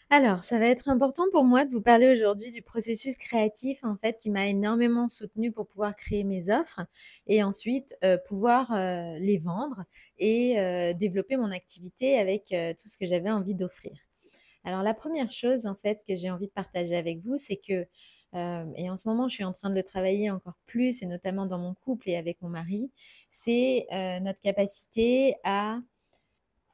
Alors, ça va être important pour moi de vous parler aujourd'hui du processus créatif, en fait, qui m'a énormément soutenue pour pouvoir créer mes offres et ensuite, pouvoir, les vendre et développer mon activité avec, tout ce que j'avais envie d'offrir. Alors la première chose, en fait, que j'ai envie de partager avec vous, c'est que, et en ce moment, je suis en train de le travailler encore plus et notamment dans mon couple et avec mon mari, c'est, notre capacité à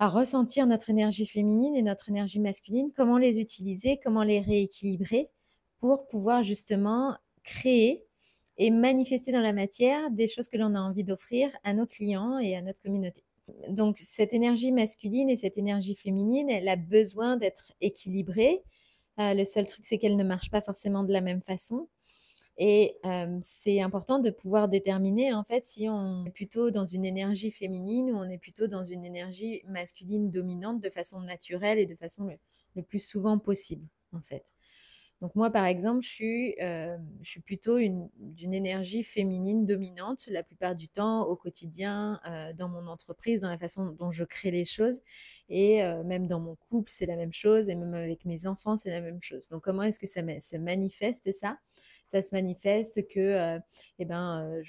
ressentir notre énergie féminine et notre énergie masculine, comment les utiliser, comment les rééquilibrer pour pouvoir justement créer et manifester dans la matière des choses que l'on a envie d'offrir à nos clients et à notre communauté. Donc cette énergie masculine et cette énergie féminine, elle a besoin d'être équilibrée. Le seul truc, c'est qu'elle ne marche pas forcément de la même façon. Et c'est important de pouvoir déterminer, en fait, si on est plutôt dans une énergie féminine ou on est plutôt dans une énergie masculine dominante de façon naturelle et de façon le plus souvent possible, en fait. Donc moi, par exemple, je suis plutôt d'une énergie féminine dominante la plupart du temps au quotidien, dans mon entreprise, dans la façon dont je crée les choses et même dans mon couple, c'est la même chose et même avec mes enfants, c'est la même chose. Donc comment est-ce que ça se manifeste ça? Ça se manifeste que, eh ben,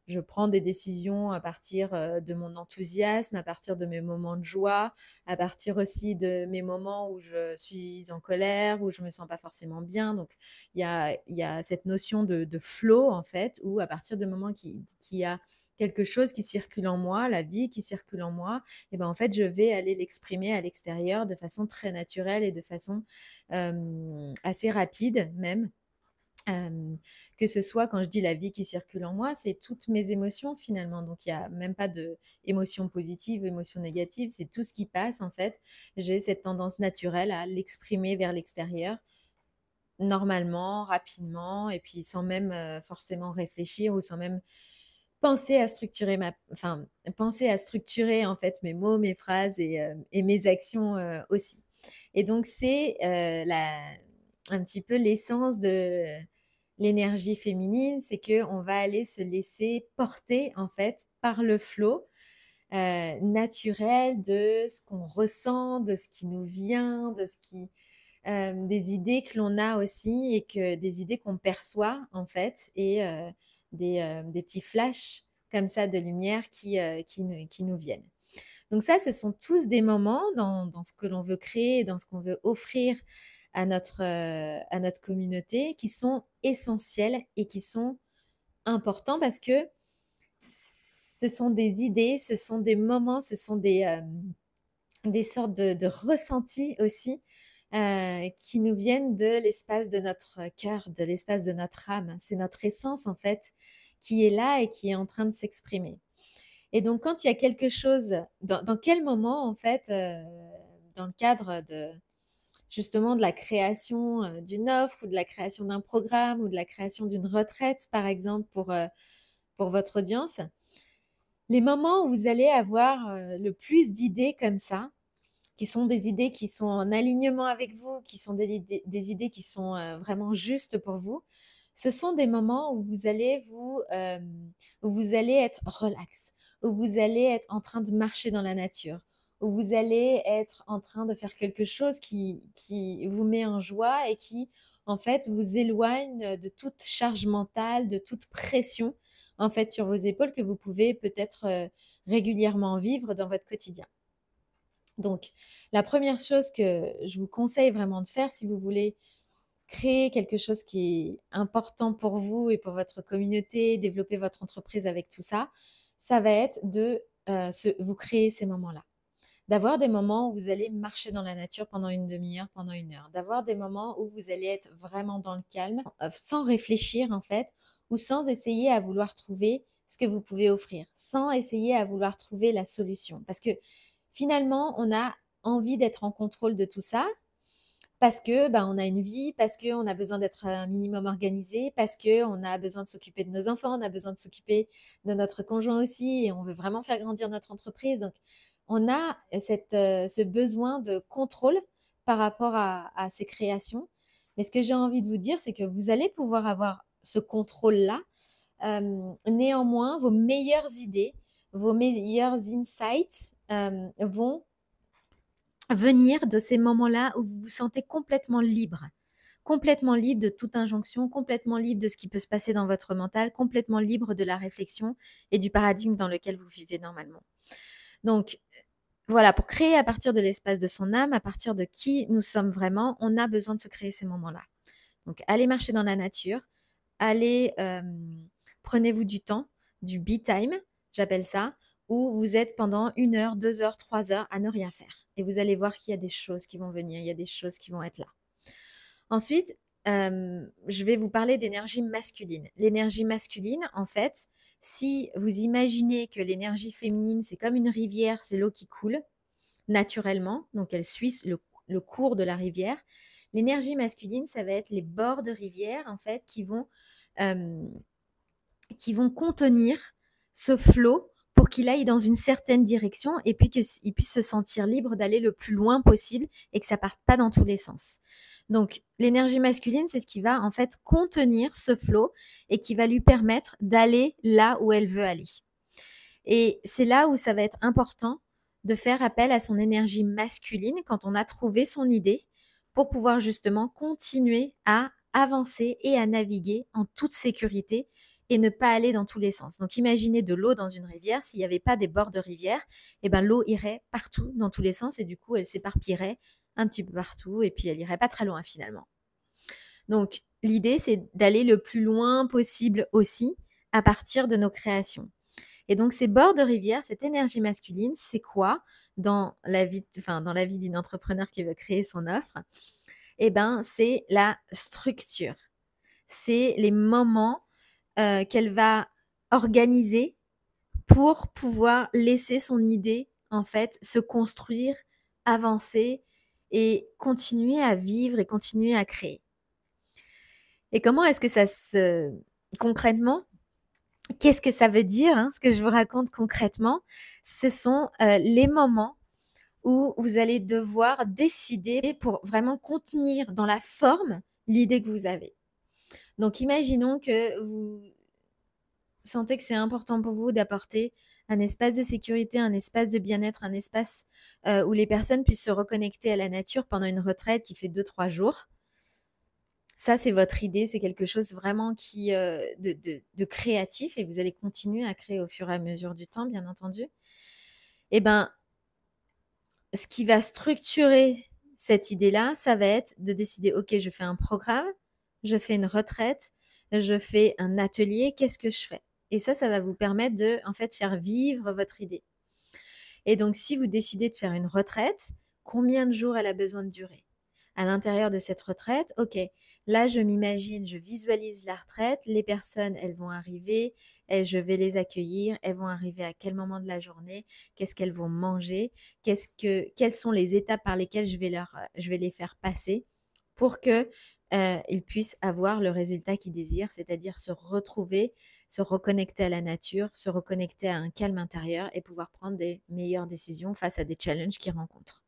je prends des décisions à partir, de mon enthousiasme, à partir de mes moments de joie, à partir aussi de mes moments où je suis en colère, où je me sens pas forcément bien. Donc, il y a cette notion de flow, en fait, où à partir du moment qu'il y a quelque chose qui circule en moi, la vie qui circule en moi, et ben en fait, je vais aller l'exprimer à l'extérieur de façon très naturelle et de façon assez rapide même. Que ce soit quand je dis la vie qui circule en moi, c'est toutes mes émotions finalement. Donc il y a même pas de émotions positives, émotions négatives, c'est tout ce qui passe en fait. J'ai cette tendance naturelle à l'exprimer vers l'extérieur, normalement, rapidement, et puis sans même forcément réfléchir ou sans même penser à structurer en fait mes mots, mes phrases et mes actions aussi. Et donc c'est un petit peu l'essence de l'énergie féminine, c'est que on va aller se laisser porter en fait par le flot naturel de ce qu'on ressent, de ce qui nous vient, des idées que l'on a aussi et que des idées qu'on perçoit en fait et des petits flashs comme ça de lumière qui nous viennent. Donc ça, ce sont tous des moments dans ce que l'on veut créer, dans ce qu'on veut offrir à notre communauté qui sont essentiels et qui sont importants parce que ce sont des idées, ce sont des moments, ce sont des sortes de ressentis aussi qui nous viennent de l'espace de notre cœur, de l'espace de notre âme. C'est notre essence en fait qui est là et qui est en train de s'exprimer. Et donc quand il y a quelque chose, dans quel moment en fait, dans le cadre de justement de la création d'une offre ou de la création d'un programme ou de la création d'une retraite par exemple pour votre audience, les moments où vous allez avoir le plus d'idées comme ça, qui sont des idées qui sont en alignement avec vous, qui sont des idées qui sont vraiment justes pour vous, ce sont des moments où vous allez être relax, où vous allez être en train de marcher dans la nature, où vous allez être en train de faire quelque chose qui vous met en joie et qui, en fait, vous éloigne de toute charge mentale, de toute pression, en fait, sur vos épaules que vous pouvez peut-être régulièrement vivre dans votre quotidien. Donc, la première chose que je vous conseille vraiment de faire si vous voulez créer quelque chose qui est important pour vous et pour votre communauté, développer votre entreprise avec tout ça, ça va être de vous créer ces moments-là. D'avoir des moments où vous allez marcher dans la nature pendant une demi-heure, pendant une heure. D'avoir des moments où vous allez être vraiment dans le calme, sans réfléchir en fait, ou sans essayer à vouloir trouver ce que vous pouvez offrir, sans essayer à vouloir trouver la solution. Parce que finalement, on a envie d'être en contrôle de tout ça parce que, ben, on a une vie, parce qu'on a besoin d'être un minimum organisé, parce qu'on a besoin de s'occuper de nos enfants, on a besoin de s'occuper de notre conjoint aussi et on veut vraiment faire grandir notre entreprise. Donc, on a ce besoin de contrôle par rapport à ces créations. Mais ce que j'ai envie de vous dire, c'est que vous allez pouvoir avoir ce contrôle-là. Néanmoins, vos meilleures idées, vos meilleurs insights vont venir de ces moments-là où vous vous sentez complètement libre de toute injonction, complètement libre de ce qui peut se passer dans votre mental, complètement libre de la réflexion et du paradigme dans lequel vous vivez normalement. Donc, voilà, pour créer à partir de l'espace de son âme, à partir de qui nous sommes vraiment, on a besoin de se créer ces moments-là. Donc, allez marcher dans la nature, allez, prenez-vous du temps, du be time, j'appelle ça, où vous êtes pendant 1 heure, 2 heures, 3 heures à ne rien faire. Et vous allez voir qu'il y a des choses qui vont venir, il y a des choses qui vont être là. Ensuite, je vais vous parler d'énergie masculine. L'énergie masculine, en fait, si vous imaginez que l'énergie féminine, c'est comme une rivière, c'est l'eau qui coule naturellement, donc elle suit le cours de la rivière. L'énergie masculine, ça va être les bords de rivière, en fait, qui vont contenir ce flot pour qu'il aille dans une certaine direction et puis qu'il puisse se sentir libre d'aller le plus loin possible et que ça parte pas dans tous les sens. Donc, l'énergie masculine, c'est ce qui va en fait contenir ce flot et qui va lui permettre d'aller là où elle veut aller. Et c'est là où ça va être important de faire appel à son énergie masculine quand on a trouvé son idée pour pouvoir justement continuer à avancer et à naviguer en toute sécurité et ne pas aller dans tous les sens. Donc imaginez de l'eau dans une rivière, s'il n'y avait pas des bords de rivière, eh ben, l'eau irait partout dans tous les sens et du coup elle s'éparpillerait un petit peu partout et puis elle irait pas très loin finalement. Donc l'idée c'est d'aller le plus loin possible aussi à partir de nos créations. Et donc, ces bords de rivière, cette énergie masculine, c'est quoi dans la vie d'une entrepreneur qui veut créer son offre? Eh ben, c'est la structure. C'est les moments qu'elle va organiser pour pouvoir laisser son idée, en fait, se construire, avancer et continuer à vivre et continuer à créer. Et comment est-ce que ça se... Concrètement, qu'est-ce que ça veut dire, ce que je vous raconte concrètement? Ce sont les moments où vous allez devoir décider pour vraiment contenir dans la forme l'idée que vous avez. Donc, imaginons que vous sentez que c'est important pour vous d'apporter un espace de sécurité, un espace de bien-être, un espace où les personnes puissent se reconnecter à la nature pendant une retraite qui fait 2-3 jours. Ça, c'est votre idée, c'est quelque chose vraiment de créatif et vous allez continuer à créer au fur et à mesure du temps, bien entendu. Eh ben, ce qui va structurer cette idée-là, ça va être de décider, OK, je fais un programme, je fais une retraite, je fais un atelier, qu'est-ce que je fais? Et ça va vous permettre de, en fait, faire vivre votre idée. Et donc, si vous décidez de faire une retraite, combien de jours elle a besoin de durer? À l'intérieur de cette retraite, OK, là, je m'imagine, je visualise la retraite, les personnes, elles vont arriver, et je vais les accueillir, elles vont arriver à quel moment de la journée, qu'est-ce qu'elles vont manger, quelles sont les étapes par lesquelles je vais les faire passer pour que ils puissent avoir le résultat qu'ils désirent, c'est-à-dire se retrouver, se reconnecter à la nature, se reconnecter à un calme intérieur et pouvoir prendre des meilleures décisions face à des challenges qu'ils rencontrent.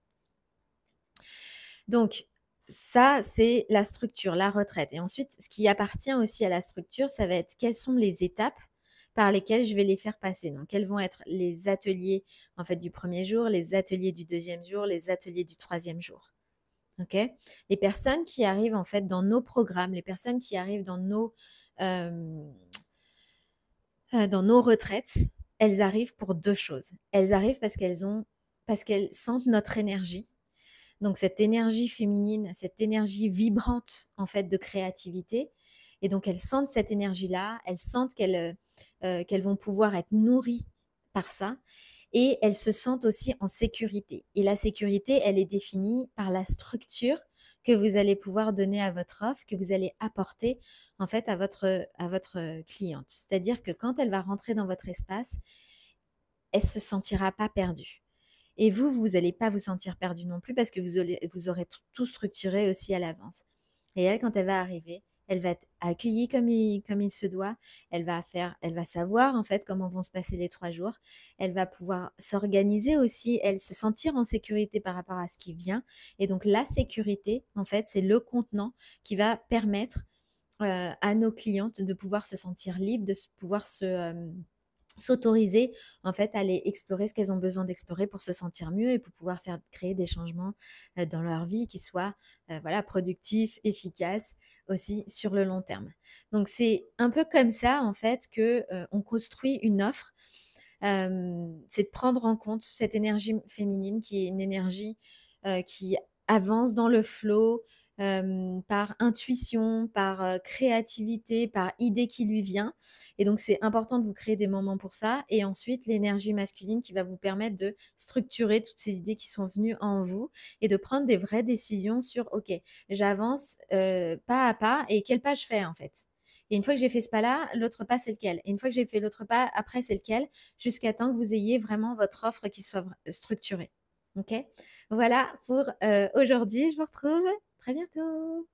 Donc, ça, c'est la structure, la retraite. Et ensuite, ce qui appartient aussi à la structure, ça va être quelles sont les étapes par lesquelles je vais les faire passer. Donc, quels vont être les ateliers en fait du premier jour, les ateliers du deuxième jour, les ateliers du troisième jour. Ok? Les personnes qui arrivent en fait dans nos programmes, les personnes qui arrivent dans nos retraites, elles arrivent pour 2 choses. Elles arrivent parce qu'elles sentent notre énergie. Donc cette énergie féminine, cette énergie vibrante en fait de créativité. Et donc elles sentent cette énergie-là, elles sentent qu'elles vont pouvoir être nourries par ça. Et elles se sentent aussi en sécurité. Et la sécurité, elle est définie par la structure que vous allez pouvoir donner à votre offre, que vous allez apporter en fait à votre cliente. C'est-à-dire que quand elle va rentrer dans votre espace, elle ne se sentira pas perdue. Et vous n'allez pas vous sentir perdu non plus parce que vous aurez tout structuré aussi à l'avance. Et elle, quand elle va arriver, elle va être accueillie comme il se doit. Elle va savoir en fait comment vont se passer les 3 jours. Elle va pouvoir s'organiser aussi, elle se sentir en sécurité par rapport à ce qui vient. Et donc la sécurité, en fait, c'est le contenant qui va permettre à nos clientes de pouvoir se sentir libres, de pouvoir s'autoriser en fait à aller explorer ce qu'elles ont besoin d'explorer pour se sentir mieux et pour pouvoir créer des changements dans leur vie qui soient voilà, productifs, efficaces aussi sur le long terme. Donc c'est un peu comme ça en fait que on construit une offre. C'est de prendre en compte cette énergie féminine qui est une énergie qui avance dans le flow, par intuition, par créativité, par idée qui lui vient. Et donc, c'est important de vous créer des moments pour ça. Et ensuite, l'énergie masculine qui va vous permettre de structurer toutes ces idées qui sont venues en vous et de prendre des vraies décisions sur, OK, j'avance pas à pas et quel pas je fais en fait. Et une fois que j'ai fait ce pas-là, l'autre pas, c'est lequel. Et une fois que j'ai fait l'autre pas, après, c'est lequel, jusqu'à temps que vous ayez vraiment votre offre qui soit structurée. OK? Voilà pour aujourd'hui. Je vous retrouve très bientôt.